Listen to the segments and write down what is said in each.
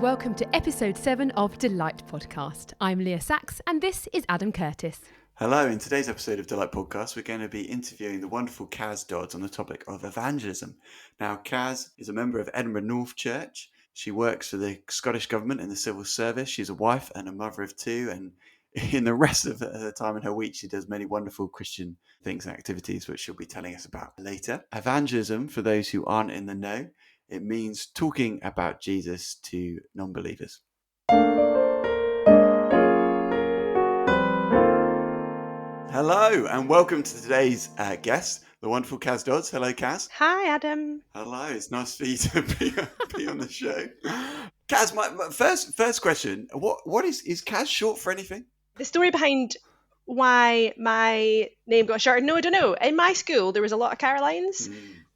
welcome to episode 7 of Delight Podcast. I'm Leah Sachs and this is Adam Curtis. Hello, in today's episode of Delight Podcast, we're going to be interviewing the wonderful Caz Dodds on the topic of evangelism. Now, Caz is a member of Edinburgh North Church. She works for the Scottish Government in the civil service. She's a wife and a mother of 2, and in the rest of the time in her week, she does many wonderful Christian things and activities, which she'll be telling us about later. Evangelism, for those who aren't in the know, it means talking about Jesus to non-believers. Hello and welcome to today's guest, the wonderful Caz Dodds. Hello, Caz. Hi, Adam. Hello, it's nice for you to be on the show. Caz, my first question, what is Caz short for anything? The story behind why my name got shortened, no, I don't know. In my school, there was a lot of Carolines,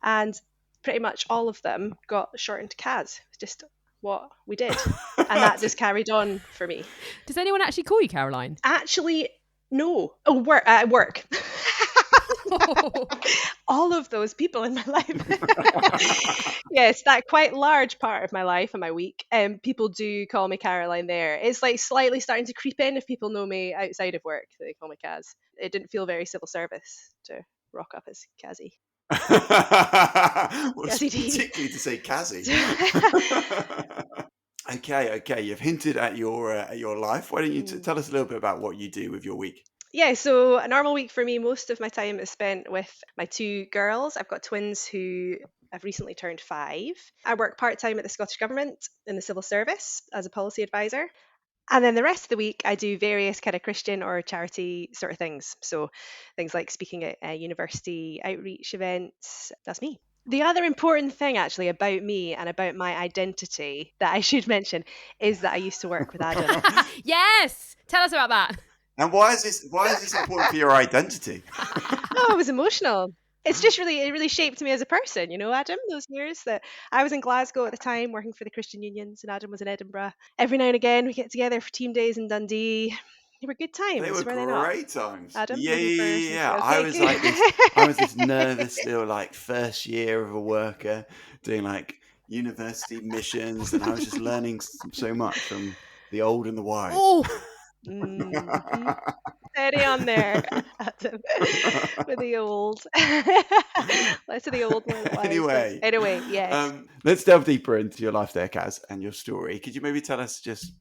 and pretty much all of them got shortened to Caz. It's just what we did, and that just carried on for me. Does anyone actually call you Caroline? Actually, no. Oh, work. All of those people in my life. Yes, that quite large part of my life and my week. People do call me Caroline there. It's like slightly starting to creep in if people know me outside of work. They call me Caz. It didn't feel very civil service to rock up as Cazzy. Well, particularly to say Cazzy. Okay. You've hinted at your life. Why don't you tell us a little bit about what you do with your week? Yeah, so a normal week for me, most of my time is spent with my 2 girls. I've got twins who have recently turned 5. I work part-time at the Scottish Government in the civil service as a policy advisor. And then the rest of the week, I do various kind of Christian or charity sort of things. So things like speaking at university outreach events. That's me. The other important thing actually about me and about my identity that I should mention is that I used to work with Adam. Yes! Tell us about that. And why is this important for your identity? Oh, it was emotional. It's just it really shaped me as a person, you know, Adam, those years that I was in Glasgow at the time working for the Christian unions and Adam was in Edinburgh. Every now and again we get together for team days in Dundee. They were good times. They were great times. Adam, yeah. I was this nervous little like first year of a worker doing like university missions, and I was just learning so much from the old and the wise. Oh. Mm-hmm. Steady on there, Adam, with the old. Let's do the old one. Anyway, yes. Let's delve deeper into your life there, Caz, and your story. Could you maybe tell us just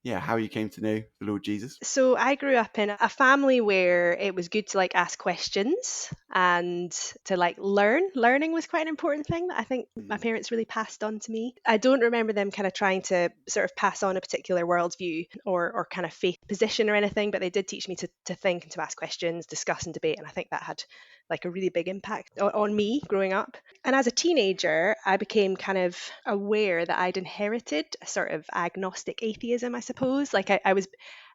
how you came to know the Lord Jesus? So I grew up in a family where it was good to like ask questions and to like learn. Learning was quite an important thing that I think my parents really passed on to me. I don't remember them kind of trying to sort of pass on a particular worldview or kind of faith position or anything, but they did teach me to think and to ask questions, discuss and debate. And I think that had like a really big impact on me growing up. And as a teenager, I became kind of aware that I'd inherited a sort of agnostic atheism, I suppose. Like I was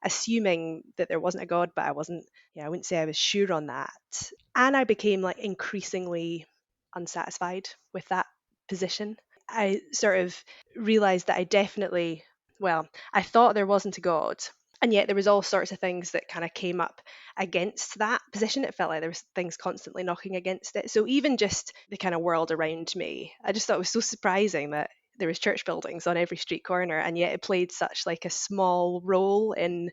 assuming that there wasn't a God, but I wouldn't say I was sure on that. And I became like increasingly unsatisfied with that position. I sort of realized that I thought there wasn't a God. And yet there was all sorts of things that kind of came up against that position. It felt like there was things constantly knocking against it. So even just the kind of world around me, I just thought it was so surprising that there was church buildings on every street corner, and yet it played such like a small role in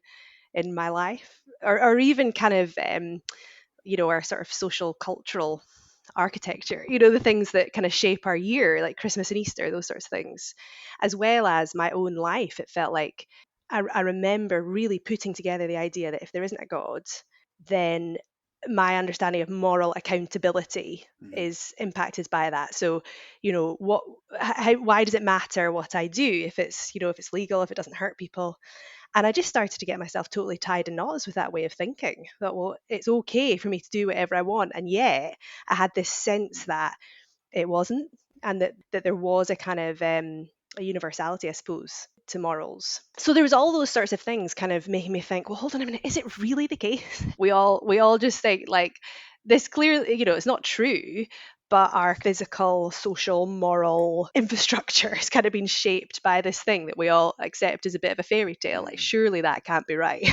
my life, or even kind of our sort of social cultural architecture, the things that kind of shape our year, like Christmas and Easter, those sorts of things, as well as my own life. It felt like I remember really putting together the idea that if there isn't a God, then my understanding of moral accountability is impacted by that. So, why does it matter what I do if it's legal, if it doesn't hurt people? And I just started to get myself totally tied in knots with that way of thinking. That, well, it's okay for me to do whatever I want. And yet I had this sense that it wasn't, and that there was a kind of a universality, I suppose, to morals. So there was all those sorts of things kind of making me think, well, hold on a minute, is it really the case? We all just think like this clearly, it's not true, but our physical, social, moral infrastructure has kind of been shaped by this thing that we all accept as a bit of a fairy tale. Like, surely that can't be right.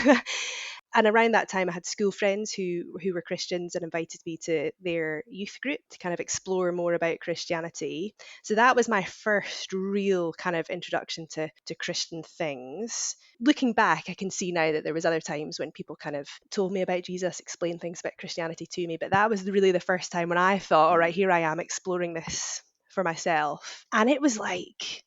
And around that time, I had school friends who were Christians and invited me to their youth group to kind of explore more about Christianity. So that was my first real kind of introduction to Christian things. Looking back, I can see now that there was other times when people kind of told me about Jesus, explained things about Christianity to me, but that was really the first time when I thought, all right, here I am exploring this for myself. And it was like,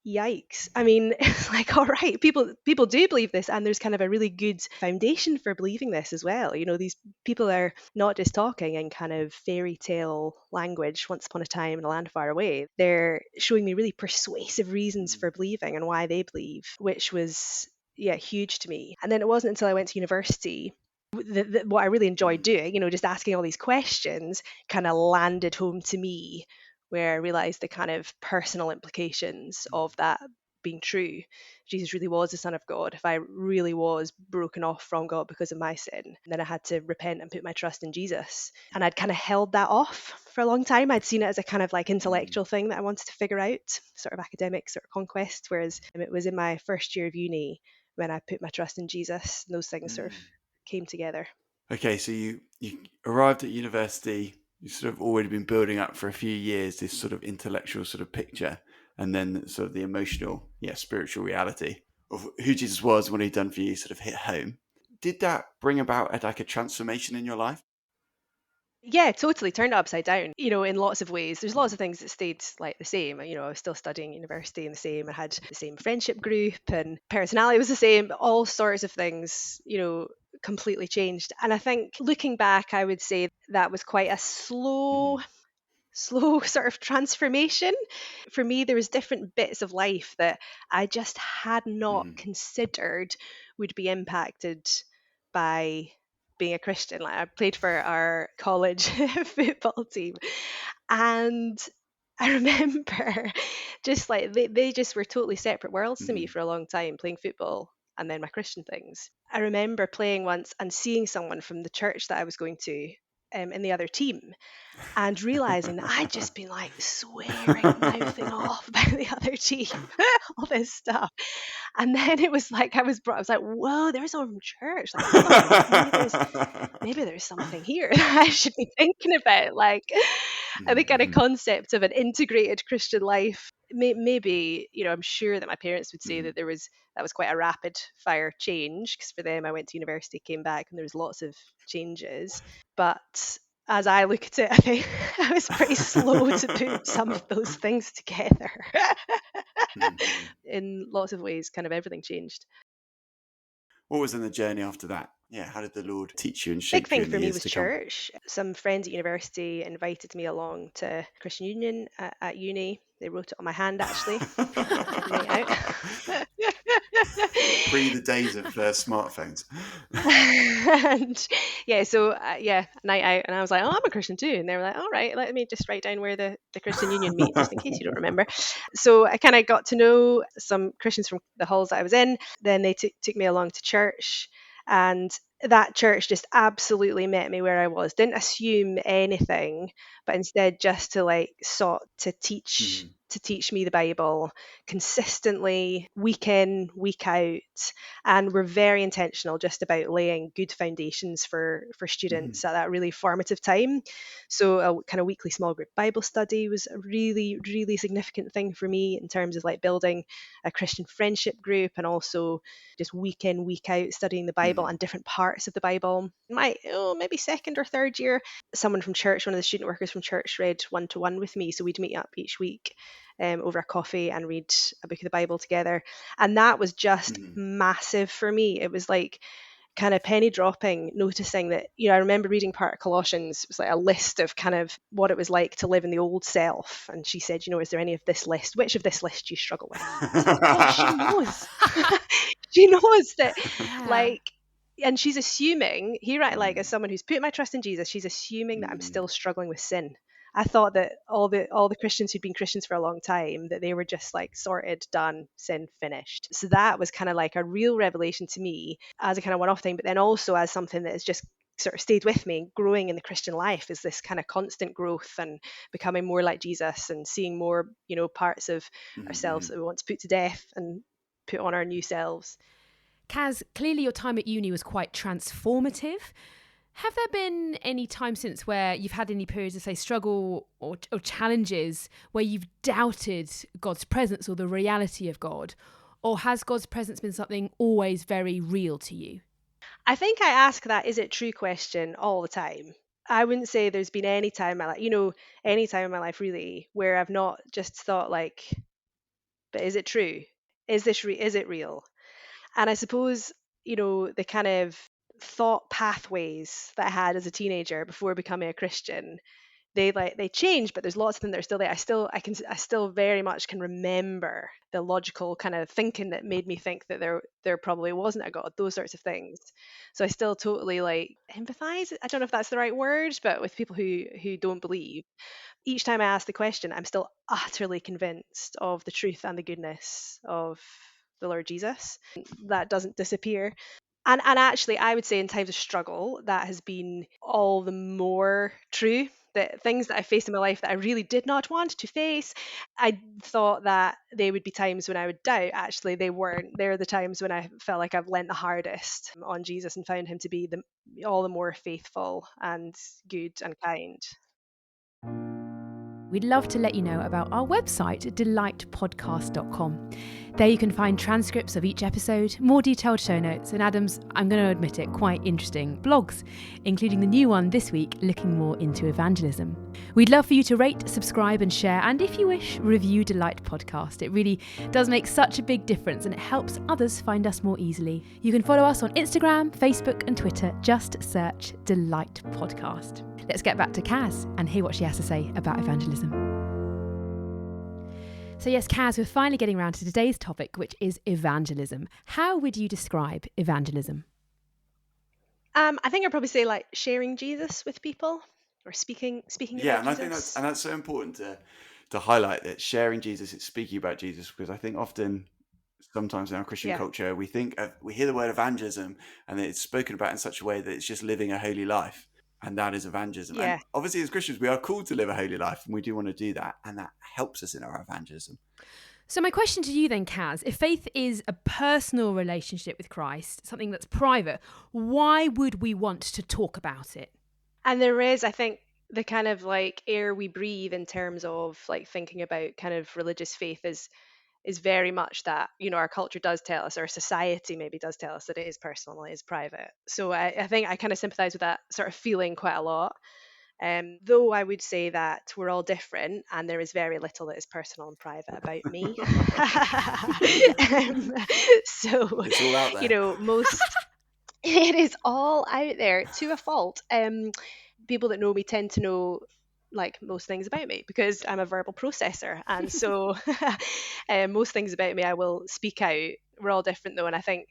yikes. I mean, it's like, all right, people do believe this, and there's kind of a really good foundation for believing this as well. You know, these people are not just talking in kind of fairy tale language, once upon a time in a land far away. They're showing me really persuasive reasons for believing and why they believe, which was, yeah, huge to me. And then it wasn't until I went to university what I really enjoyed doing, you know, just asking all these questions kind of landed home to me, where I realized the kind of personal implications of that being true. Jesus really was the Son of God. If I really was broken off from God because of my sin, then I had to repent and put my trust in Jesus. And I'd kind of held that off for a long time. I'd seen it as a kind of like intellectual thing that I wanted to figure out, sort of academic sort of conquest, whereas it was in my first year of uni when I put my trust in Jesus, and those things sort of came together. Okay, so you arrived at university. You've sort of already been building up for a few years this sort of intellectual sort of picture, and then sort of the emotional, spiritual reality of who Jesus was, what he'd done for you, sort of hit home. Did that bring about like a transformation in your life? Yeah, totally turned it upside down, you know, in lots of ways. There's lots of things that stayed like the same. You know, I was still studying university and the same. I had the same friendship group and personality was the same, but all sorts of things, you know, completely changed. And I think looking back, I would say that was quite a slow sort of transformation. For me, there was different bits of life that I just had not considered would be impacted by being a Christian. Like I played for our college football team, and I remember just like they just were totally separate worlds to me for a long time, playing football and then my Christian things. I remember playing once and seeing someone from the church that I was going to in the other team, and realizing that I'd just been like swearing, mouthing off about the other team, all this stuff. And then it was like I was like, whoa, there's someone from church. Like, hold on, maybe there's something here that I should be thinking about. Like, the kind of concept of an integrated Christian life. Maybe, you know, I'm sure that my parents would say that that was quite a rapid fire change, because for them, I went to university, came back, and there was lots of changes. But as I look at it, I think I was pretty slow to put some of those things together. In lots of ways, kind of everything changed. What was in the journey after that? Yeah, how did the Lord teach you and Big shape you thing in for the me years was to come? church. Some friends at university invited me along to Christian Union at uni. They wrote it on my hand, actually. Night out. Pre the days of smartphones. And night out, and I was like, oh, I'm a Christian too, and they were like, all right, let me just write down where the Christian Union meet, just in case you don't remember. So I kind of got to know some Christians from the halls that I was in. Then they took me along to church, and that church just absolutely met me where I was. Didn't assume anything, but instead just to like sought to teach me the Bible consistently, week in, week out, and we're very intentional just about laying good foundations for students at that really formative time. So a kind of weekly small group Bible study was a really, really significant thing for me in terms of like building a Christian friendship group, and also just week in, week out studying the Bible and different parts of the Bible. My maybe second or third year, someone from church, one of the student workers from church, read one-to-one with me. So we'd meet up each week over a coffee and read a book of the Bible together. And that was just massive for me. It was like kind of penny dropping, noticing that, you know, I remember reading part of Colossians. It was like a list of kind of what it was like to live in the old self. And she said, you know, is there any of this list? Which of this list do you struggle with? I was like, oh, she knows. She knows that, like, and she's assuming here, right, like as someone who's put my trust in Jesus, she's assuming that I'm still struggling with sin. I thought that all the Christians who'd been Christians for a long time, that they were just like sorted, done, sin, finished. So that was kind of like a real revelation to me as a kind of one-off thing, but then also as something that has just sort of stayed with me. Growing in the Christian life is this kind of constant growth and becoming more like Jesus and seeing more, you know, parts of ourselves that we want to put to death and put on our new selves. Caz, clearly your time at uni was quite transformative. Have there been any time since where you've had any periods of, say, struggle or challenges where you've doubted God's presence or the reality of God? Or has God's presence been something always very real to you? I think I ask that is it true question all the time. I wouldn't say there's been any time in my life, any time in my life really, where I've not just thought like, but is it true? Is it real? And I suppose, the kind of thought pathways that I had as a teenager before becoming a Christian, they change, but there's lots of them that are still there. I still very much can remember the logical kind of thinking that made me think that there probably wasn't a God, those sorts of things. So I still totally like empathize. I don't know if that's the right word, but with people who don't believe. Each time I ask the question, I'm still utterly convinced of the truth and the goodness of the Lord Jesus. That doesn't disappear. And actually, I would say in times of struggle, that has been all the more true. That things that I faced in my life that I really did not want to face, I thought that they would be times when I would doubt. Actually, they weren't. They're the times when I felt like I've lent the hardest on Jesus and found him to be all the more faithful and good and kind. We'd love to let you know about our website, delightpodcast.com. There you can find transcripts of each episode, more detailed show notes, and Adam's, I'm going to admit it, quite interesting blogs, including the new one this week looking more into evangelism. We'd love for you to rate, subscribe and share, and if you wish, review Delight Podcast. It really does make such a big difference and it helps others find us more easily. You can follow us on Instagram, Facebook and Twitter. Just search Delight Podcast. Let's get back to Caz and hear what she has to say about evangelism. So yes, Caz, we're finally getting around to today's topic, which is evangelism. How would you describe evangelism? I think I'd probably say like sharing Jesus with people or speaking Yeah, about and I think Jesus. that's so important to highlight that sharing Jesus, it's speaking about Jesus, because I think often sometimes in our Christian Yeah, culture we think we hear the word evangelism and it's spoken about in such a way that it's just living a holy life, and that is evangelism. And yeah. obviously as Christians we are called to live a holy life and we do want to do that, and that helps us in our evangelism. So my question to you then, Caz, if faith is a personal relationship with Christ, something that's private, why would we want to talk about it? And there is, I think, the kind of like air we breathe in terms of like thinking about kind of religious faith is very much that, our culture does tell us, our society maybe does tell us that it is personal, it is private. So I think I kind of sympathize with that sort of feeling quite a lot. Though I would say that we're all different and there is very little that is personal and private about me. um, so, It's all out there. most it is all out there to a fault. People that know me tend to know like most things about me because I'm a verbal processor, and so most things about me I will speak out. We're all different though, and I think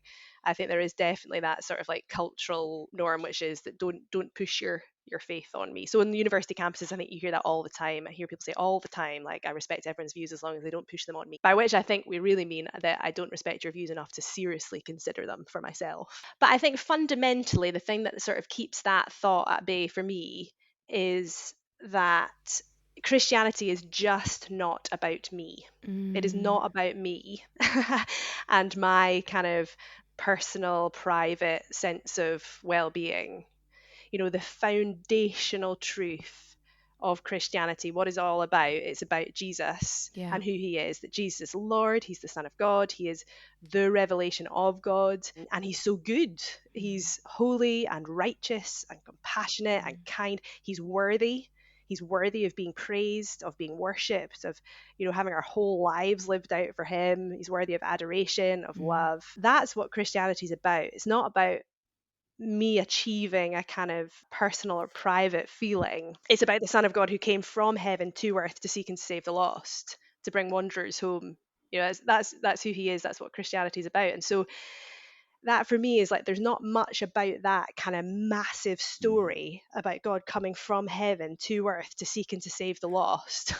there is definitely that sort of like cultural norm, which is that don't push your faith on me. So in the university campuses, I think you hear that all the time. I hear people say all the time, like, I respect everyone's views as long as they don't push them on me. By which I think we really mean that I don't respect your views enough to seriously consider them for myself. But I think fundamentally, the thing that sort of keeps that thought at bay for me is that Christianity is just not about me. It is not about me and my kind of personal, private sense of well being. The foundational truth of Christianity, what is it all about? It's about Jesus Yeah. and who he is, that Jesus is Lord, he's the Son of God, he is the revelation of God, and he's so good. He's holy and righteous and compassionate and kind. He's worthy. He's worthy of being praised, of being worshipped, of having our whole lives lived out for him. He's worthy of adoration, of love. That's what Christianity is about. It's not about me achieving a kind of personal or private feeling. It's about the Son of God who came from heaven to earth to seek and to save the lost, to bring wanderers home. That's who he is. That's what Christianity is about. And so that for me is like, there's not much about that kind of massive story about God coming from heaven to earth to seek and to save the lost,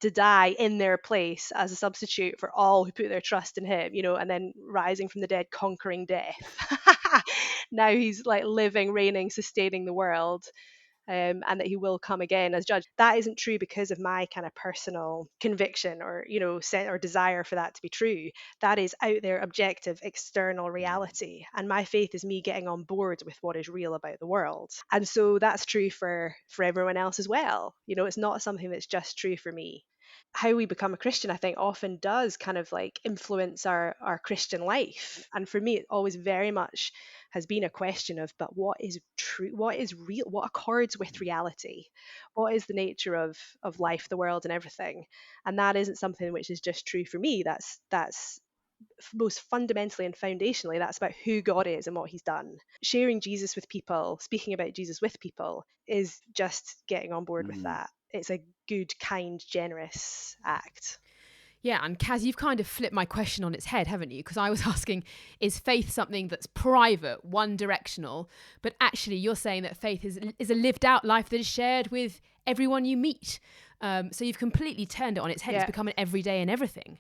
to die in their place as a substitute for all who put their trust in him, and then rising from the dead, conquering death. Now he's like living, reigning, sustaining the world. and that he will come again as judge. That isn't true because of my kind of personal conviction or, or desire for that to be true. That is out there, objective, external reality. And my faith is me getting on board with what is real about the world. And so that's true for everyone else as well. It's not something that's just true for me. How we become a Christian, I think, often does kind of like influence our Christian life. And for me, it always very much has been a question of, but what is true? What is real? What accords with reality? What is the nature of life, the world, and everything? And that isn't something which is just true for me. That's most fundamentally and foundationally, that's about who God is and what he's done. Sharing Jesus with people, speaking about Jesus with people, is just getting on board with that. It's a good, kind, generous act. Yeah, and Caz, you've kind of flipped my question on its head, haven't you? Because I was asking, is faith something that's private, one directional? But actually, you're saying that faith is a lived out life that is shared with everyone you meet. So you've completely turned it on its head. It's become an everyday and everything.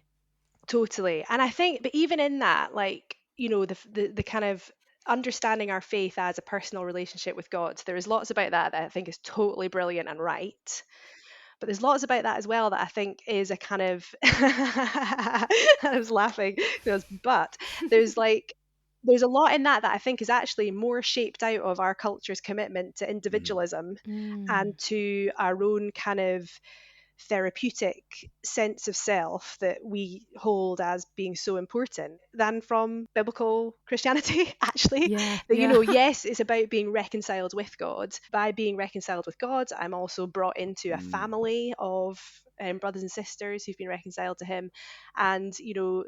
Totally. And I think, but even in that, like, the kind of understanding our faith as a personal relationship with God, there is lots about that I think is totally brilliant and right. But there's lots about that as well that I think is a kind of I was laughing, but there's a lot in that I think is actually more shaped out of our culture's commitment to individualism and to our own kind of therapeutic sense of self that we hold as being so important than from biblical Christianity, actually. Yes, it's about being reconciled with God. By being reconciled with God, I'm also brought into a family of brothers and sisters who've been reconciled to him, and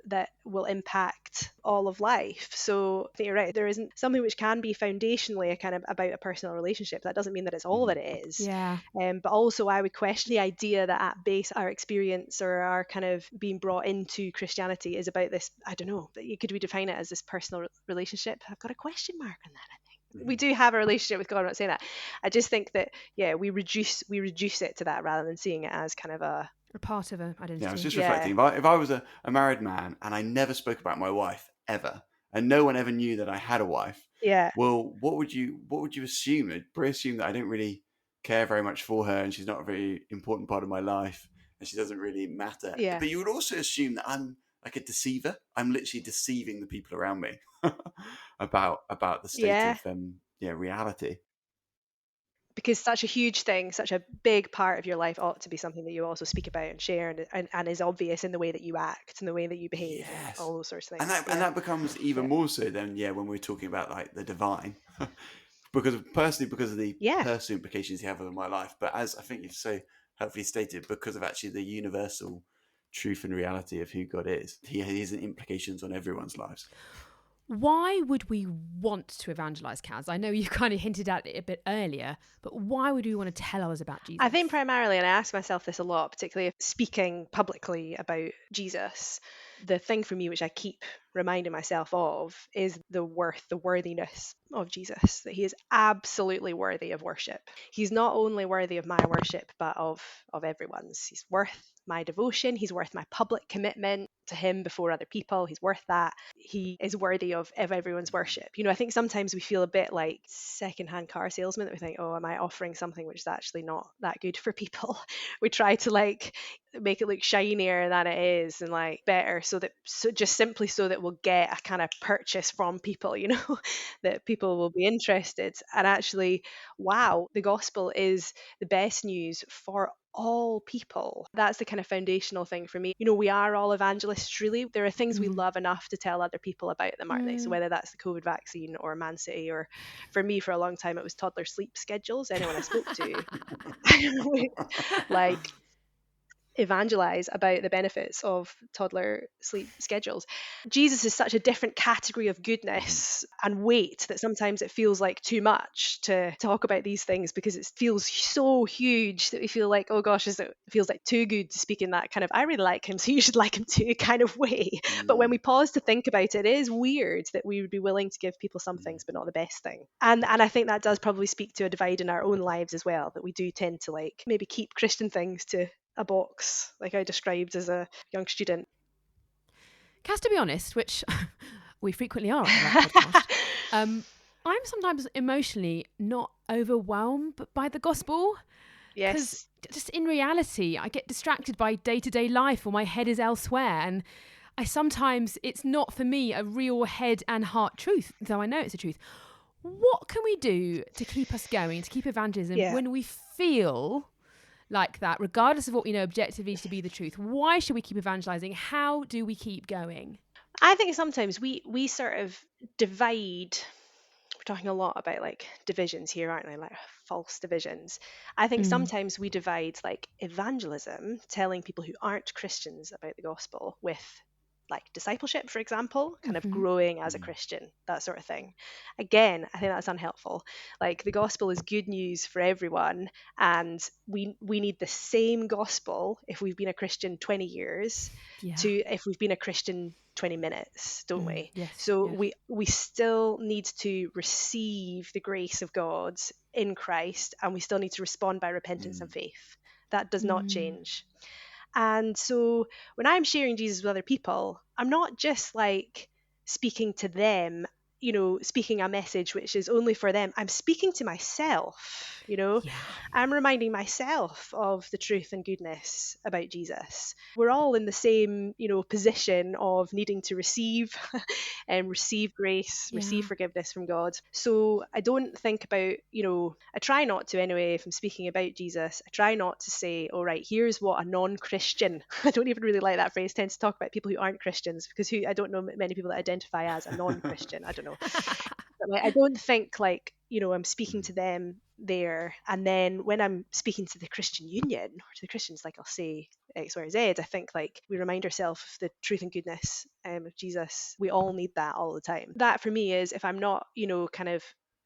that will impact all of life. So I think you're right, there isn't something which can be foundationally a kind of about a personal relationship. That doesn't mean that it's all that it is. But also I would question the idea that at base our experience or our kind of being brought into Christianity is about this, I don't know, could we define it as this personal relationship? I've got a question mark on that, I think. We do have a relationship with God, I'm not saying that. I just think that we reduce it to that rather than seeing it as kind of a part of an identity. Yeah, I was just reflecting. If I was a married man and I never spoke about my wife ever, and no one ever knew that I had a wife, well, what would you assume? I'd probably assume that I don't really care very much for her, and she's not a very important part of my life, and she doesn't really matter. But you would also assume that I'm like a deceiver. I'm literally deceiving the people around me about the state of reality. Because such a huge thing, such a big part of your life ought to be something that you also speak about and share and is obvious in the way that you act and the way that you behave, and all those sorts of things. And that becomes even more so then, when we're talking about like the divine, because of the personal implications you have in my life. But as I think you've so helpfully stated, because of actually the universal truth and reality of who God is, he has implications on everyone's lives. Why would we want to evangelize, Caz? I know you kind of hinted at it a bit earlier, but why would we want to tell others about Jesus? I think primarily, and I ask myself this a lot, particularly if speaking publicly about Jesus, the thing for me which I keep reminding myself of is the worthiness of Jesus, that he is absolutely worthy of worship. He's not only worthy of my worship, but of everyone's. He's worth my devotion. He's worth my public commitment to him before other people. He's worth that. He is worthy of everyone's worship. I think sometimes we feel a bit like secondhand car salesmen, that we think, oh, am I offering something which is actually not that good for people? We try to like make it look shinier than it is and like better, so just simply so that we'll get a kind of purchase from people, that people will be interested. And actually, wow, the gospel is the best news for all people. That's the kind of foundational thing for me. We are all evangelists, really. There are things we love enough to tell other people about them, aren't they? So whether that's the COVID vaccine or Man City, or for me for a long time it was toddler sleep schedules. Anyone I spoke to like evangelize about the benefits of toddler sleep schedules. Jesus is such a different category of goodness and weight that sometimes it feels like too much to talk about these things, because it feels so huge that we feel like, oh gosh, it feels like too good to speak in that kind of, I really like him, so you should like him too kind of way. But when we pause to think about it, it is weird that we would be willing to give people some things but not the best thing. And I think that does probably speak to a divide in our own lives as well, that we do tend to like maybe keep Christian things to a box, like I described as a young student. Caz, to be honest, which we frequently are on that podcast, I'm sometimes emotionally not overwhelmed by the gospel, because Yes. just in reality, I get distracted by day-to-day life, or my head is elsewhere, and sometimes it's not for me a real head and heart truth, though I know it's a truth. What can we do to keep us going, to keep evangelism, Yeah. when we feel like that, regardless of what we know objectively to be the truth? Why should we keep evangelizing? How do we keep going? I think sometimes we sort of divide. We're talking a lot about like divisions here, aren't we? Like false divisions. I think Mm. sometimes we divide like evangelism, telling people who aren't Christians about the gospel, with like discipleship, for example, kind of Mm-hmm. growing as a Christian, that sort of thing. Again, I think that's unhelpful. Like the gospel is good news for everyone, and we need the same gospel if we've been a Christian 20 years Yeah. to if we've been a Christian 20 minutes, don't we? Yes. So Yes. we still need to receive the grace of God in Christ, and we still need to respond by repentance and faith. That does not change. And so when I'm sharing Jesus with other people, I'm not just like speaking to them, speaking a message which is only for them. I'm speaking to myself, Yeah. I'm reminding myself of the truth and goodness about Jesus. We're all in the same, position of needing to receive and receive grace, receive Yeah. forgiveness from God. So I don't think about, I try not to anyway, if I'm speaking about Jesus, I try not to say, all right, here's what a non-Christian, I don't even really like that phrase, tends to talk about people who aren't Christians, because I don't know many people that identify as a non-Christian. I don't know. But like, I don't think like, I'm speaking to them there, and then when I'm speaking to the Christian Union or to the Christians, like I'll say X, Y, or Z. I think like we remind ourselves of the truth and goodness of Jesus. We all need that all the time. That for me is, if I'm not, kind of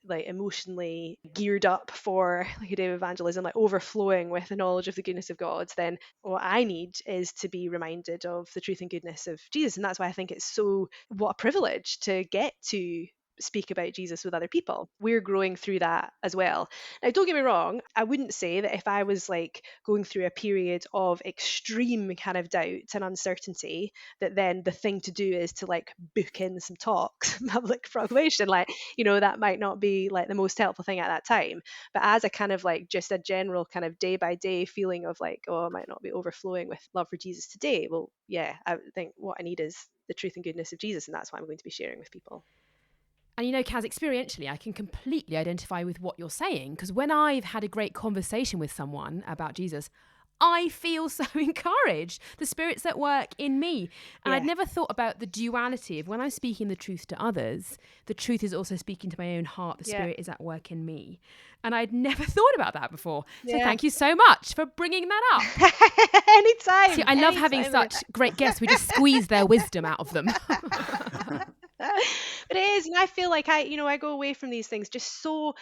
like emotionally geared up for like a day of evangelism, like overflowing with the knowledge of the goodness of God, then what I need is to be reminded of the truth and goodness of Jesus. And that's why I think it's so, what a privilege to get to speak about Jesus with other people. We're growing through that as well. Now, don't get me wrong, I wouldn't say that if I was like going through a period of extreme kind of doubt and uncertainty, that then the thing to do is to like book in some talks, public proclamation. Like, that might not be like the most helpful thing at that time. But as a kind of like just a general kind of day by day feeling of like, oh, I might not be overflowing with love for Jesus today. Well, yeah, I think what I need is the truth and goodness of Jesus, and that's what I'm going to be sharing with people. And Caz, experientially, I can completely identify with what you're saying, because when I've had a great conversation with someone about Jesus, I feel so encouraged. The Spirit's at work in me. And I'd never thought about the duality of when I'm speaking the truth to others, the truth is also speaking to my own heart. The Spirit is at work in me. And I'd never thought about that before. So thank you so much for bringing that up. Anytime. See, I love having such great guests. We just squeeze their wisdom out of them. But it is, and I feel like I go away from these things just so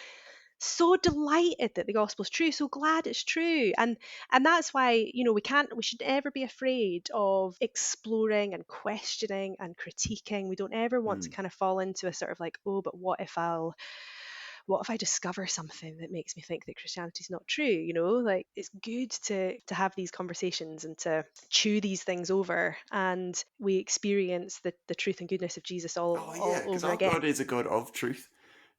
delighted that the gospel's true, so glad it's true. And that's why, we should never be afraid of exploring and questioning and critiquing. We don't ever want to kind of fall into a sort of like, oh, but what if I discover something that makes me think that Christianity's not true? Like, it's good to have these conversations and to chew these things over, and we experience the truth and goodness of Jesus all because over our again. God is a God of truth.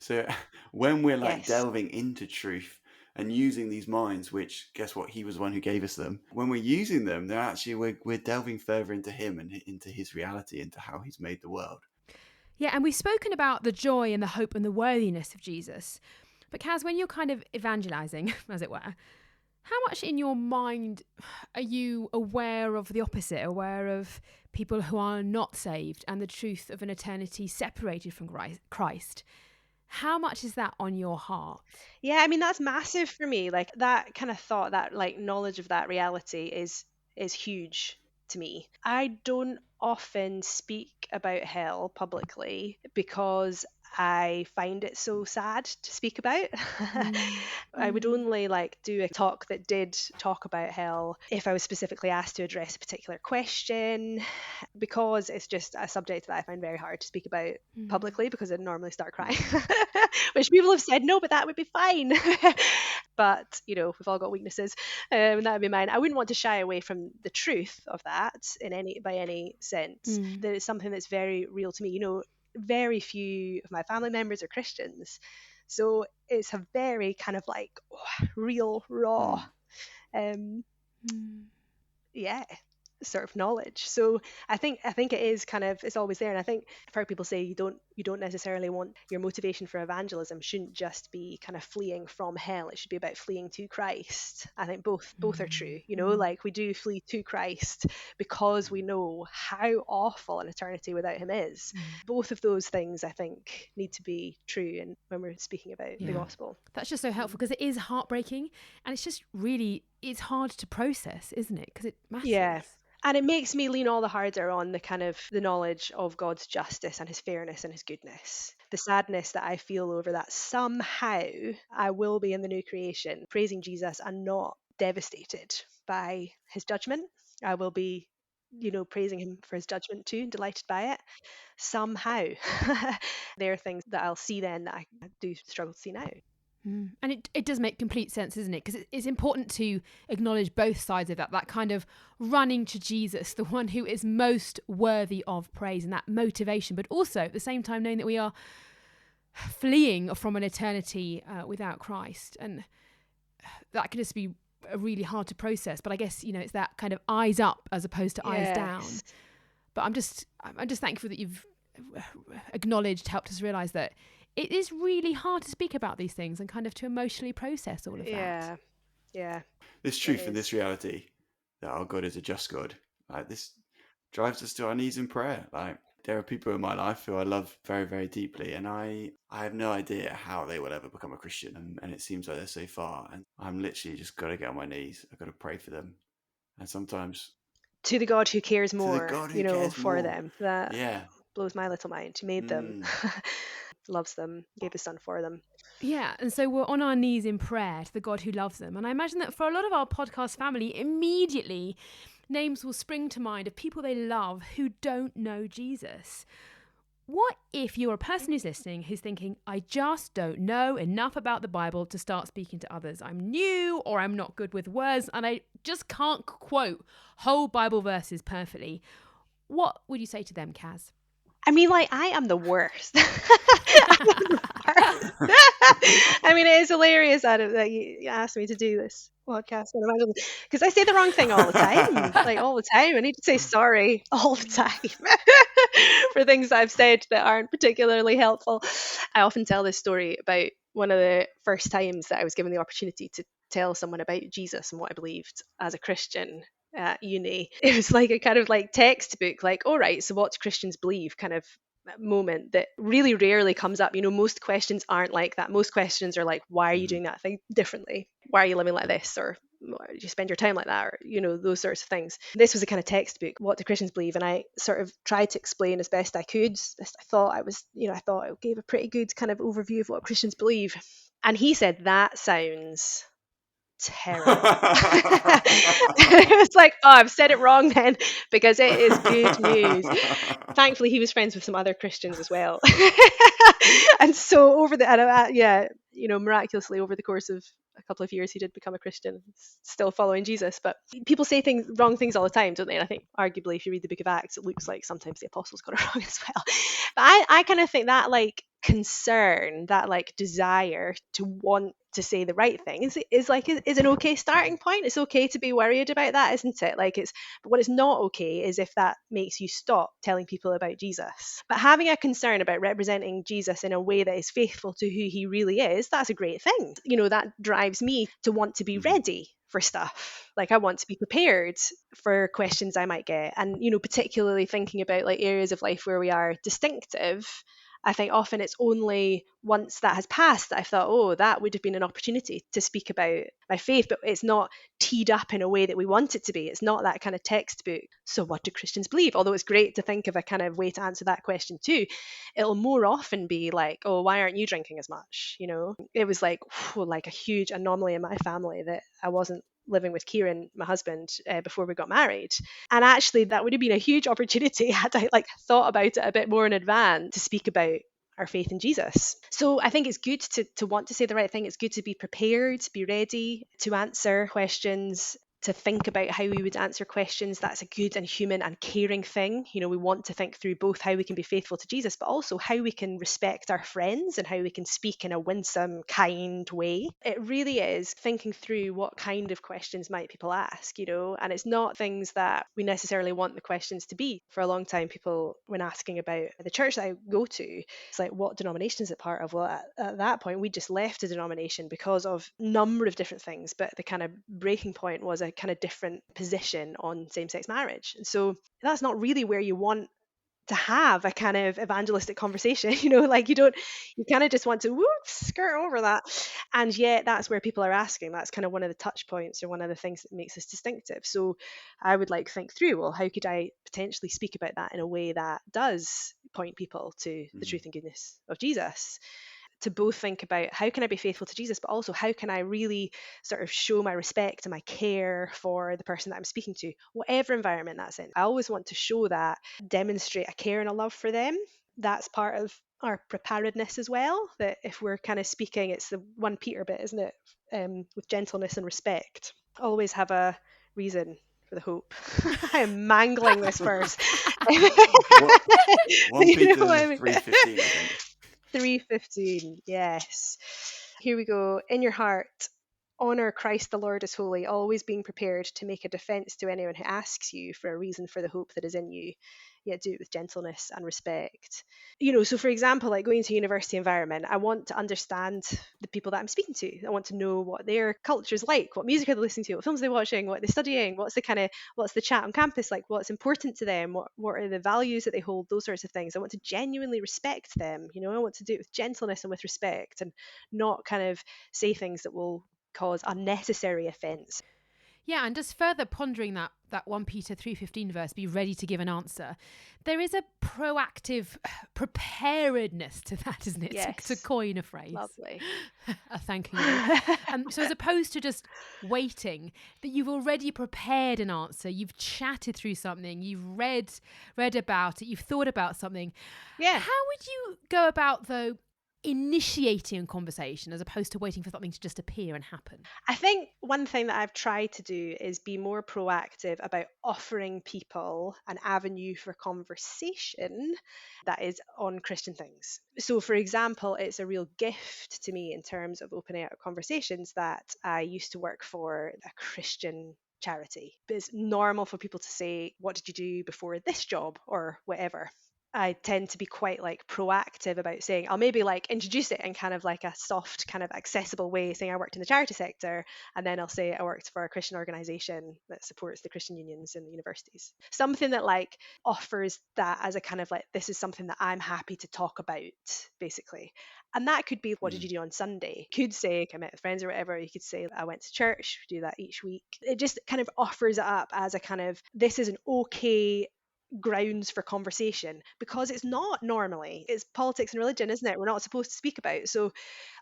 So when we're like Yes. delving into truth and using these minds, which guess what, he was the one who gave us them. When we're using them, they're actually we're delving further into him and into his reality, into how he's made the world. Yeah, and we've spoken about the joy and the hope and the worthiness of Jesus. But Caz, when you're kind of evangelizing, as it were, how much in your mind are you aware of the opposite, aware of people who are not saved and the truth of an eternity separated from Christ? How much is that on your heart? Yeah, I mean, that's massive for me. Like, that kind of thought, that like knowledge of that reality is huge to me. I don't often speak about hell publicly because I find it so sad to speak about. I would only like do a talk that did talk about hell if I was specifically asked to address a particular question, because it's just a subject that I find very hard to speak about publicly, because I'd normally start crying. Which people have said, no, but that would be fine. But, we've all got weaknesses, and that would be mine. I wouldn't want to shy away from the truth of that by any sense. That is something that's very real to me. very few of my family members are Christians. So it's a very kind of like real, raw, um, yeah, sort of knowledge. So I think it is kind of, it's always there. And I think I've heard people say you don't necessarily want your motivation for evangelism shouldn't just be kind of fleeing from hell. It should be about fleeing to Christ. I think both are true. Like we do flee to Christ because we know how awful an eternity without him is. Both of those things I think need to be true, and when we're speaking about the gospel. That's just so helpful, because it is heartbreaking, and it's just really, it's hard to process, isn't it? Because it matters. Yeah. And it makes me lean all the harder on the kind of the knowledge of God's justice and his fairness and his goodness. The sadness that I feel over that somehow I will be in the new creation, praising Jesus and not devastated by his judgment. I will be, praising him for his judgment too, and delighted by it. Somehow. There are things that I'll see then that I do struggle to see now. And it does make complete sense, isn't it? Because it's important to acknowledge both sides of that kind of running to Jesus, the one who is most worthy of praise, and that motivation, but also at the same time knowing that we are fleeing from an eternity without Christ. And that can just be really hard to process. But I guess, it's that kind of eyes up as opposed to eyes down. But I'm just thankful that you've helped us realise that it is really hard to speak about these things and kind of to emotionally process all of that. Yeah. This truth and this reality that our God is a just God, like this drives us to our knees in prayer. Like there are people in my life who I love very, very deeply, and I have no idea how they will ever become a Christian, and it seems like they're so far, and I'm literally just got to get on my knees. I've got to pray for them, and sometimes to the God who cares more, cares for more. them. That blows my little mind. Who made them, loves them, gave his son for them. Yeah, and so we're on our knees in prayer to the God who loves them. And I imagine that for a lot of our podcast family, immediately names will spring to mind of people they love who don't know Jesus. What if you're a person who's listening who's thinking, I just don't know enough about the Bible to start speaking to others. I'm new, or I'm not good with words, and I just can't quote whole Bible verses perfectly. What would you say to them, Caz? I mean, I am the worst. I mean, it is hilarious, Adam, that you asked me to do this podcast, because I say the wrong thing all the time. All the time. I need to say sorry all the time for things I've said that aren't particularly helpful. I often tell this story about one of the first times that I was given the opportunity to tell someone about Jesus and what I believed as a Christian at uni. It was like a kind of textbook, all right, so what do Christians believe kind of moment that really rarely comes up. Most questions aren't like that. Most questions are like, why are you doing that thing differently? Why are you living like this? Or why do you spend your time like that? Or, those sorts of things. This was a kind of textbook, what do Christians believe? And I sort of tried to explain as best I could. I thought I gave a pretty good kind of overview of what Christians believe. And he said, that sounds terrible. It was like, oh, I've said it wrong then, because it is good news. Thankfully, he was friends with some other Christians as well. And so miraculously over the course of a couple of years, he did become a Christian, still following Jesus. But people say wrong things all the time, don't they? And I think arguably if you read the book of Acts, it looks like sometimes the apostles got it wrong as well. But I kind of think that concern, that desire to want to say the right thing is an okay starting point. It's okay to be worried about that, isn't it? But what is not okay is if that makes you stop telling people about Jesus. But having a concern about representing Jesus in a way that is faithful to who he really is, that's a great thing. That drives me to want to be ready for stuff. I want to be prepared for questions I might get, and particularly thinking about areas of life where we are distinctive. I think often it's only once that has passed that I thought, oh, that would have been an opportunity to speak about my faith, but it's not teed up in a way that we want it to be. It's not that kind of textbook. So what do Christians believe? Although it's great to think of a kind of way to answer that question too. It'll more often be oh, why aren't you drinking as much? It was a huge anomaly in my family that I wasn't living with Kieran, my husband, before we got married. And actually that would have been a huge opportunity had I thought about it a bit more in advance to speak about our faith in Jesus. So I think it's good to want to say the right thing. It's good to be prepared, to be ready to answer questions. to think about how we would answer questions. That's a good and human and caring thing. We want to think through both how we can be faithful to Jesus, but also how we can respect our friends and how we can speak in a winsome, kind way. It really is thinking through what kind of questions might people ask, and it's not things that we necessarily want the questions to be. For a long time, people, when asking about the church that I go to, it's like, what denomination is it part of? Well, at that point, we just left a denomination because of a number of different things, but the kind of breaking point was a kind of different position on same-sex marriage. And so that's not really where you want to have a kind of evangelistic conversation, like you kind of just want to skirt over that. And yet that's where people are asking. That's kind of one of the touch points or one of the things that makes us distinctive. So I would like think through, well, how could I potentially speak about that in a way that does point people to the truth and goodness of Jesus? To both think about how can I be faithful to Jesus, but also how can I really sort of show my respect and my care for the person that I'm speaking to, whatever environment that's in. I always want to show that, demonstrate a care and a love for them. That's part of our preparedness as well, that if we're kind of speaking, it's the 1 Peter bit, isn't it? With gentleness and respect. Always have a reason for the hope. I am mangling this verse. 1 Peter what I mean? 3:15, I think. 3:15, yes. Here we go. In your heart, honor Christ the Lord as holy, always being prepared to make a defense to anyone who asks you for a reason for the hope that is in you, yet do it with gentleness and respect. So for example, like going to a university environment, I want to understand the people that I'm speaking to. I want to know what their culture's like, what music are they listening to, what films are they watching, what they're studying, what's the chat on campus like, what's important to them, what are the values that they hold, those sorts of things. I want to genuinely respect them. I want to do it with gentleness and with respect, and not kind of say things that will cause unnecessary offence. Yeah, and just further pondering that 1 Peter 3:15 verse, be ready to give an answer. There is a proactive preparedness to that, isn't it? Yes. To coin a phrase. Lovely. Thank you. So as opposed to just waiting, that you've already prepared an answer, you've chatted through something, you've read about it, you've thought about something. Yeah. How would you go about, though, initiating a conversation as opposed to waiting for something to just appear and happen? I think one thing that I've tried to do is be more proactive about offering people an avenue for conversation that is on Christian things. So, for example, it's a real gift to me in terms of opening up conversations that I used to work for a Christian charity. It's normal for people to say, what did you do before this job or whatever? I tend to be quite like proactive about saying, I'll maybe like introduce it in kind of like a soft, kind of accessible way, saying I worked in the charity sector, and then I'll say I worked for a Christian organization that supports the Christian unions in the universities. Something that like offers that as a kind of like, this is something that I'm happy to talk about, basically. And that could be, what did you do on Sunday? You could say, I met with friends or whatever. You could say, I went to church. We do that each week. It just kind of offers it up as a kind of, this is an okay grounds for conversation, because it's not normally. It's politics and religion, isn't it? We're not supposed to speak about. So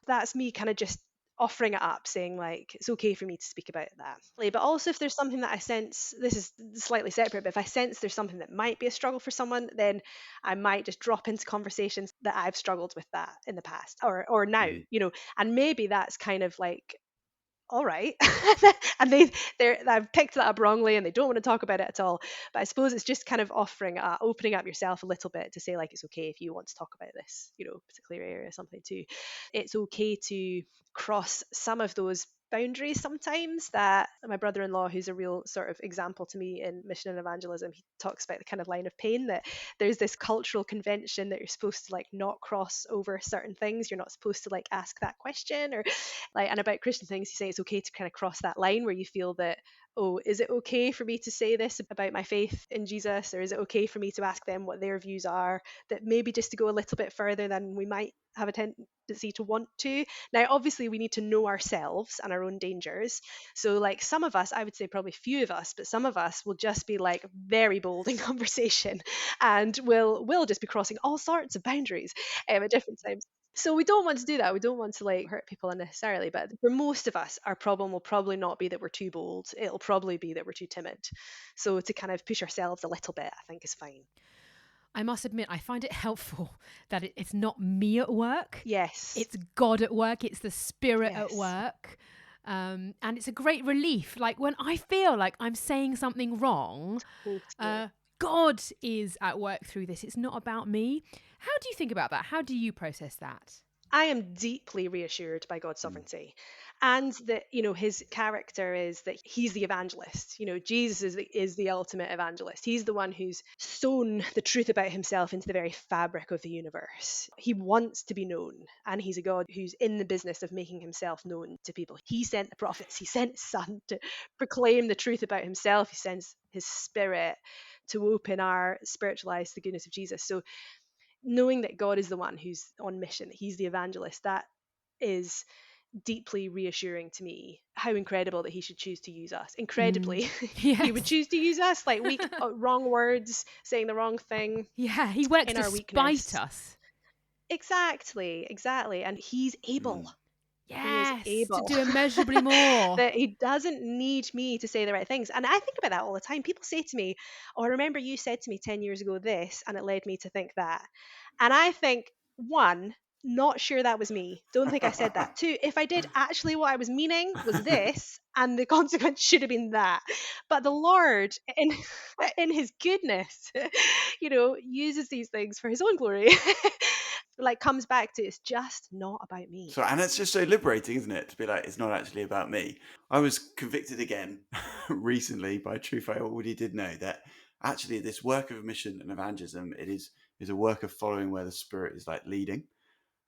that's me kind of just offering it up, saying like, it's okay for me to speak about that. But also, if there's something that I sense, this is slightly separate, but if I sense there's something that might be a struggle for someone, then I might just drop into conversations that I've struggled with that in the past or now, and maybe that's kind of like, all right. And I've picked that up wrongly and they don't want to talk about it at all. But I suppose it's just kind of opening up yourself a little bit to say, like, it's okay if you want to talk about this, particular area or something too. It's okay to cross some of those boundaries sometimes. That my brother-in-law, who's a real sort of example to me in mission and evangelism, he talks about the kind of line of pain, that there's this cultural convention that you're supposed to like not cross over certain things. You're not supposed to like ask that question, or like, and about Christian things, you say it's okay to kind of cross that line where you feel that, oh, is it okay for me to say this about my faith in Jesus, or is it okay for me to ask them what their views are, that maybe just to go a little bit further than we might have a tendency to want to. Now, obviously, we need to know ourselves and our own dangers. So, like, some of us, I would say probably few of us, but some of us will just be like very bold in conversation, and we'll just be crossing all sorts of boundaries at different times. So we don't want to do that. We don't want to like hurt people unnecessarily. But for most of us, our problem will probably not be that we're too bold. It'll probably be that we're too timid. So to kind of push ourselves a little bit, I think is fine. I must admit, I find it helpful that it's not me at work. Yes. It's God at work. It's the Spirit Yes. at work. And it's a great relief. Like when I feel like I'm saying something wrong, Totally. God is at work through this. It's not about me. How do you think about that? How do you process that? I am deeply reassured by God's sovereignty, and that his character is that he's the evangelist. Jesus is the ultimate evangelist. He's the one who's sown the truth about himself into the very fabric of the universe. He wants to be known, and he's a God who's in the business of making himself known to people. He sent the prophets. He sent his son to proclaim the truth about himself. He sends his spirit to open our spiritual eyes to the goodness of Jesus. So knowing that God is the one who's on mission, that he's the evangelist, that is deeply reassuring to me. How incredible that he should choose to use us. Incredibly. He would Yes. choose to use us, like weak, wrong words, saying the wrong thing Yeah, he works in our despite weakness. us. Exactly. And he's able. He is Yes, to able. do immeasurably more. That he doesn't need me to say the right things. And I think about that all the time. People say to me, "Oh, I remember you said to me 10 years ago this, and it led me to think that." And I think, one, not sure that was me. Don't think I said that. Two, if I did, actually what I was meaning was this, and the consequence should have been that. But the Lord, in his goodness, uses these things for his own glory. Like comes back to it's just not about me. So, and it's just so liberating, isn't it? To be like, it's not actually about me. I was convicted again recently by truth I already did know, that actually this work of mission and evangelism, it is a work of following where the Spirit is like leading.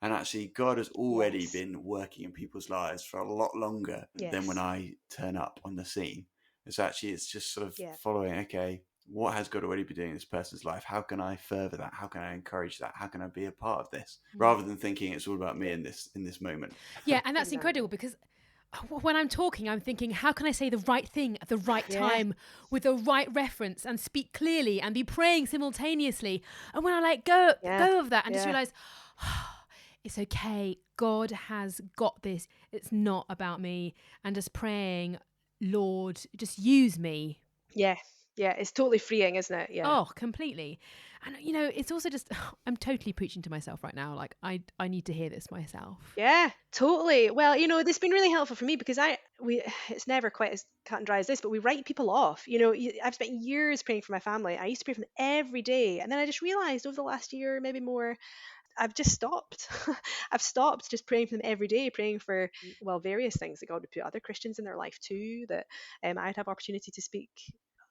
And actually, God has already Yes. been working in people's lives for a lot longer than when Yes. I turn up on the scene. It's just sort of Yeah. following, okay, what has God already been doing in this person's life? How can I further that? How can I encourage that? How can I be a part of this? Rather than thinking it's all about me in this moment. Yeah, and that's Exactly. incredible because when I'm talking, I'm thinking, how can I say the right thing at the right time with the right reference and speak clearly and be praying simultaneously? And when I let go of that and just realize, it's okay, God has got this. It's not about me. And just praying, Lord, just use me. Yeah. It's totally freeing, isn't it? Yeah. Oh, completely. And it's also just, I'm totally preaching to myself right now. Like I need to hear this myself. Yeah, totally. Well, this has been really helpful for me because it's never quite as cut and dry as this, but we write people off. I've spent years praying for my family. I used to pray for them every day, and then I just realized over the last year, maybe more, I've just stopped. I've stopped just praying for them every day, praying for, well, various things that God would put other Christians in their life too, that I'd have opportunity to speak,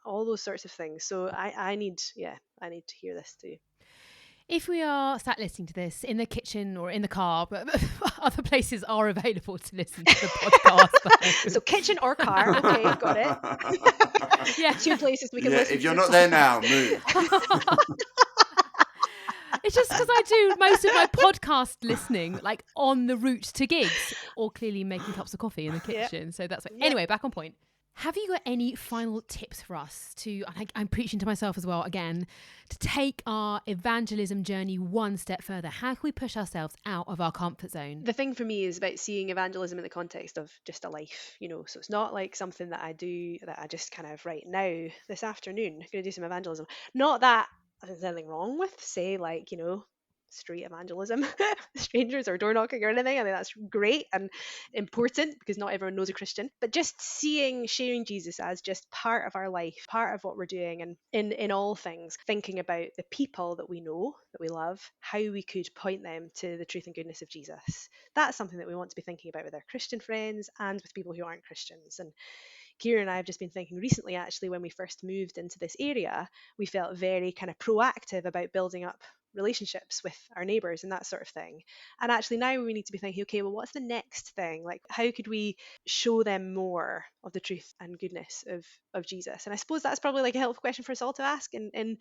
all those sorts of things. So I need to hear this too. If we are sat listening to this in the kitchen or in the car, but other places are available to listen to the podcast. So kitchen or car, okay, got it. Yeah, 2 places we can listen. If you're to not there now, move. It's just because I do most of my podcast listening like on the route to gigs or clearly making cups of coffee in the kitchen. So that's anyway, back on point. Have you got any final tips for us I'm preaching to myself as well again, to take our evangelism journey one step further? How can we push ourselves out of our comfort zone? The thing for me is about seeing evangelism in the context of just a life, so it's not like something that I do that I just kind of right now, this afternoon, I'm going to do some evangelism. Not that there's anything wrong with, say, like, street evangelism, strangers or door knocking or anything. I think that's great and important because not everyone knows a Christian. But just sharing Jesus as just part of our life, part of what we're doing, and in all things, thinking about the people that we know, that we love, how we could point them to the truth and goodness of Jesus. That's something that we want to be thinking about with our Christian friends and with people who aren't Christians. And Kira and I have just been thinking recently, actually, when we first moved into this area, we felt very kind of proactive about building up relationships with our neighbours and that sort of thing. And actually now we need to be thinking, okay, well, what's the next thing? Like, how could we show them more of the truth and goodness of Jesus? And I suppose that's probably like a helpful question for us all to ask in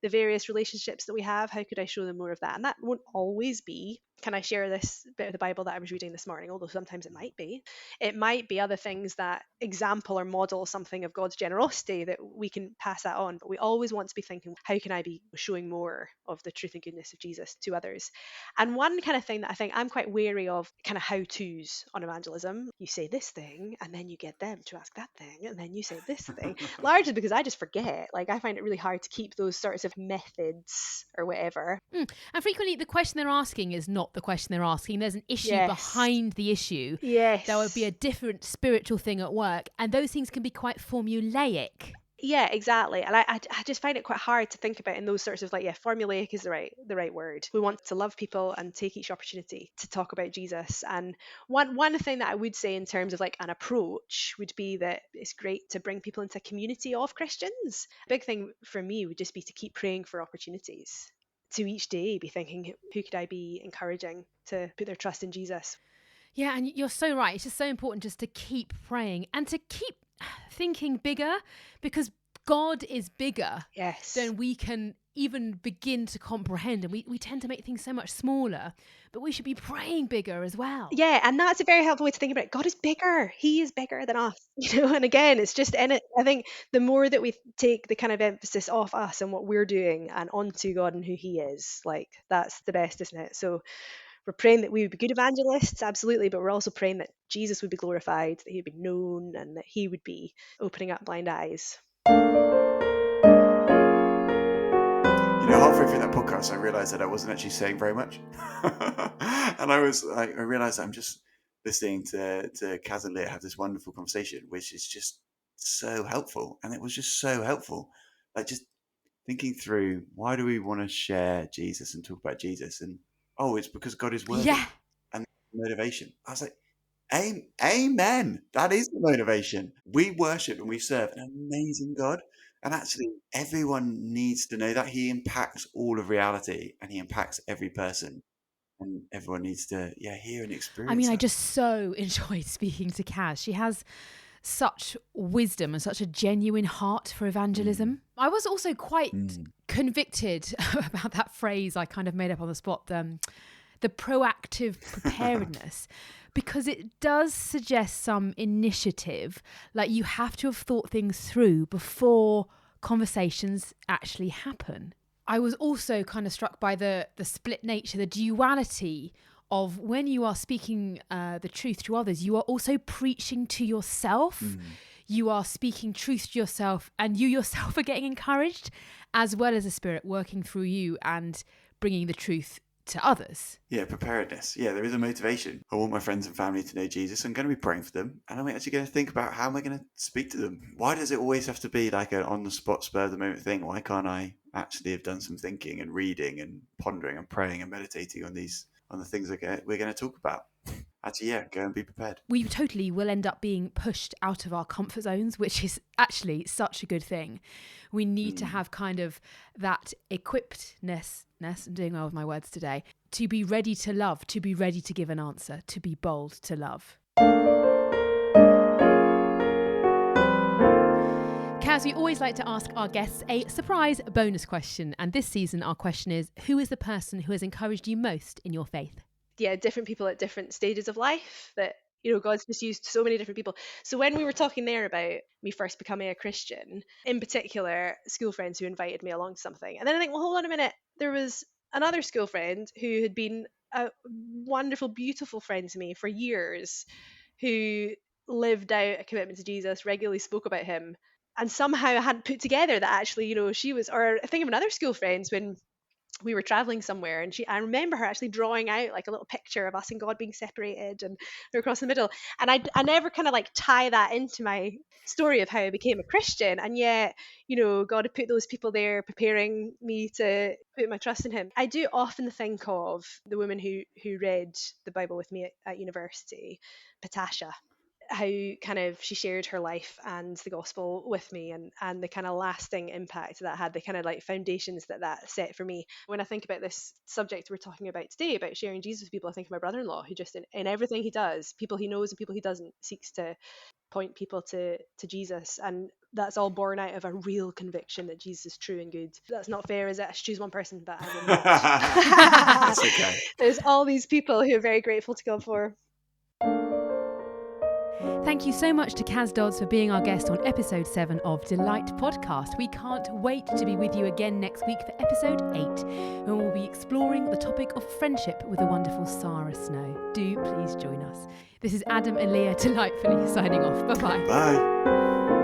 the various relationships that we have. How could I show them more of that? And that won't always be, can I share this bit of the Bible that I was reading this morning? Although sometimes it might be. It might be other things that example or model something of God's generosity that we can pass that on. But we always want to be thinking, how can I be showing more of the truth and goodness of Jesus to others? And one kind of thing that I think I'm quite wary of, kind of how-tos on evangelism. You say this thing, and then you get them to ask that thing, and then you say this thing. Largely because I just forget. Like, I find it really hard to keep those sorts of methods or whatever. And frequently the question they're asking is not the question they're asking. There's an issue Yes. behind the issue. Yes. There would be a different spiritual thing at work. And those things can be quite formulaic. Yeah, exactly. And I just find it quite hard to think about in those sorts of like, yeah, formulaic is the right word. We want to love people and take each opportunity to talk about Jesus. And one thing that I would say in terms of like an approach would be that it's great to bring people into a community of Christians. A big thing for me would just be to keep praying for opportunities. To each day be thinking, who could I be encouraging to put their trust in Jesus? Yeah, and you're so right. It's just so important just to keep praying and to keep thinking bigger, because God is bigger Yes. than we can even begin to comprehend. And we tend to make things so much smaller, but we should be praying bigger as well. Yeah, and that's a very helpful way to think about it. God is bigger. He is bigger than us. And again, it's just in it. I think the more that we take the kind of emphasis off us and what we're doing and onto God and who He is, like that's the best, isn't it? So we're praying that we would be good evangelists, absolutely, but we're also praying that Jesus would be glorified, that He would be known, and that He would be opening up blind eyes. Halfway through that podcast, I realized that I wasn't actually saying very much. And I realized that I'm just listening to Caz and Leah have this wonderful conversation, which is just so helpful. And it was just so helpful. Like just thinking through, why do we want to share Jesus and talk about Jesus? And, it's because God is worthy. Yeah. And motivation. I was like, amen. That is the motivation. We worship and we serve an amazing God. And actually, everyone needs to know that He impacts all of reality and He impacts every person. And everyone needs to, hear and experience I mean, I that. just so enjoyed speaking to Caz. She has such wisdom and such a genuine heart for evangelism. I was also quite convicted about that phrase I kind of made up on the spot, the proactive preparedness, because it does suggest some initiative. Like you have to have thought things through before conversations actually happen. I was also kind of struck by the split nature, the duality of when you are speaking the truth to others, you are also preaching to yourself. You are speaking truth to yourself, and you yourself are getting encouraged, as well as the Spirit working through you and bringing the truth to others. Yeah, preparedness. Yeah, there is a motivation. I want my friends and family to know Jesus. I'm going to be praying for them. And I'm actually going to think about how am I going to speak to them? Why does it always have to be like an on-the-spot, spur-of-the-moment thing? Why can't I actually have done some thinking and reading and pondering and praying and meditating on the things we're going to talk about? Actually, go and be prepared. We totally will end up being pushed out of our comfort zones, which is actually such a good thing. We need to have kind of that equippedness, I'm doing well with my words today, to be ready to love, to be ready to give an answer, to be bold to love. Caz, we always like to ask our guests a surprise bonus question. And this season, our question is, who is the person who has encouraged you most in your faith? Yeah, different people at different stages of life that, God's just used so many different people. So when we were talking there about me first becoming a Christian, in particular, school friends who invited me along to something. And then I think, well, hold on a minute. There was another school friend who had been a wonderful, beautiful friend to me for years, who lived out a commitment to Jesus, regularly spoke about him. And somehow I hadn't put together that actually, she was, or I think of another school friends when we were traveling somewhere, and I remember her actually drawing out like a little picture of us and God being separated and we're across the middle. And I never kind of like tie that into my story of how I became a Christian. And yet, God had put those people there preparing me to put my trust in Him. I do often think of the woman who read the Bible with me at university, Patasha, how kind of she shared her life and the gospel with me, and the kind of lasting impact that had, the kind of like foundations that set for me. When I think about this subject we're talking about today, about sharing Jesus with people, I think of my brother-in-law, who just in everything he does, people he knows and people he doesn't, seeks to point people to Jesus. And that's all born out of a real conviction that Jesus is true and good. That's not fair, is it? I should choose one person, but I will not. That's okay. There's all these people who are very grateful to God for. Thank you so much to Caz Dodds for being our guest on episode 7 of Delight Podcast. We can't wait to be with you again next week for episode 8, when we'll be exploring the topic of friendship with the wonderful Sarah Snow. Do please join us. This is Adam and Leah delightfully signing off. Bye-bye. Bye.